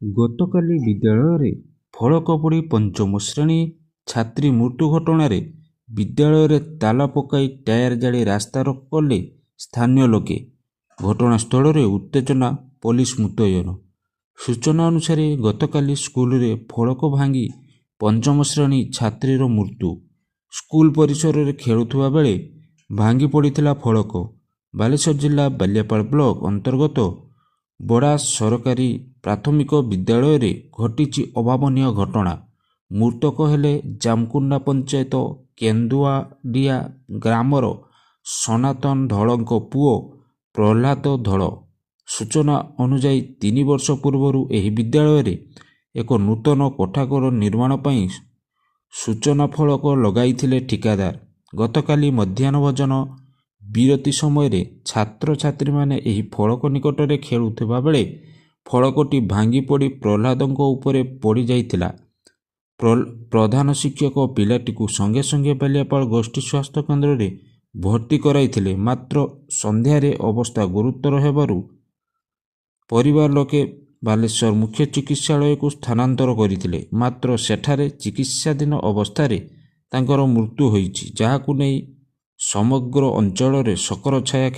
ଗତକାଲି ବିଦ୍ୟାଳୟରେ ଫଳକ ପୋଡ଼ି ପଞ୍ଚମ ଶ୍ରେଣୀ ଛାତ୍ରୀ ମୃତ୍ୟୁ ଘଟଣାରେ ବିଦ୍ୟାଳୟରେ ତାଲା ପକାଇ ଟାୟାର ଜାଳି ରାସ୍ତାରୋକ କଲେ ସ୍ଥାନୀୟ ଲୋକେ। ଘଟଣାସ୍ଥଳରେ ଉତ୍ତେଜନା, ପୋଲିସ ମୁତୟନ। ସୂଚନା ଅନୁସାରେ ଗତକାଲି ସ୍କୁଲରେ ଫଳକ ଭାଙ୍ଗି ପଞ୍ଚମ ଶ୍ରେଣୀ ଛାତ୍ରୀର ମୃତ୍ୟୁ। ସ୍କୁଲ ପରିସରରେ ଖେଳୁଥିବା ବେଳେ ଭାଙ୍ଗି ପଡ଼ିଥିଲା ଫଳକ। ବାଲେଶ୍ୱର ଜିଲ୍ଲା ବାଲିଆପାଳ ବ୍ଲକ ଅନ୍ତର୍ଗତ ବଡ଼ା ସରକାରୀ ପ୍ରାଥମିକ ବିଦ୍ୟାଳୟରେ ଘଟିଛି ଅଭାବନୀୟ ଘଟଣା। ମୃତକ ହେଲେ ଜାମକୁଣ୍ଡା ପଞ୍ଚାୟତ କେନ୍ଦୁଆଡ଼ିଆ ଗ୍ରାମର ସନାତନ ଧଳଙ୍କ ପୁଅ ପ୍ରହ୍ଲାଦ ଧଳ। ସୂଚନା ଅନୁଯାୟୀ 3 ବର୍ଷ ପୂର୍ବରୁ ଏହି ବିଦ୍ୟାଳୟରେ ଏକ ନୂତନ କୋଠାଘର ନିର୍ମାଣ ପାଇଁ ସୂଚନା ଫଳକ ଲଗାଇଥିଲେ ଠିକାଦାର। ଗତକାଲି ମଧ୍ୟାହ୍ନ ଭୋଜନ ବିରତି ସମୟରେ ଛାତ୍ରଛାତ୍ରୀମାନେ ଏହି ଫଳକ ନିକଟରେ ଖେଳୁଥିବା ବେଳେ ଫଳକଟି ଭାଙ୍ଗି ପଡ଼ି ପ୍ରହ୍ଲାଦଙ୍କ ଉପରେ ପଡ଼ିଯାଇଥିଲା। ପ୍ରଧାନ ଶିକ୍ଷକ ପିଲାଟିକୁ ସଙ୍ଗେ ସଙ୍ଗେ ବାଲିଆପାଳ ଗୋଷ୍ଠୀ ସ୍ୱାସ୍ଥ୍ୟ କେନ୍ଦ୍ରରେ ଭର୍ତ୍ତି କରାଇଥିଲେ। ମାତ୍ର ସନ୍ଧ୍ୟାରେ ଅବସ୍ଥା ଗୁରୁତର ହେବାରୁ ପରିବାର ଲୋକେ ବାଲେଶ୍ୱର ମୁଖ୍ୟ ଚିକିତ୍ସାଳୟକୁ ସ୍ଥାନାନ୍ତର କରିଥିଲେ। ମାତ୍ର ସେଠାରେ ଚିକିତ୍ସାଧୀନ ଅବସ୍ଥାରେ ତାଙ୍କର ମୃତ୍ୟୁ ହୋଇଛି, ଯାହାକୁ ନେଇ ସମଗ୍ର ଅଞ୍ଚଳରେ ଶୋକର ଛାୟା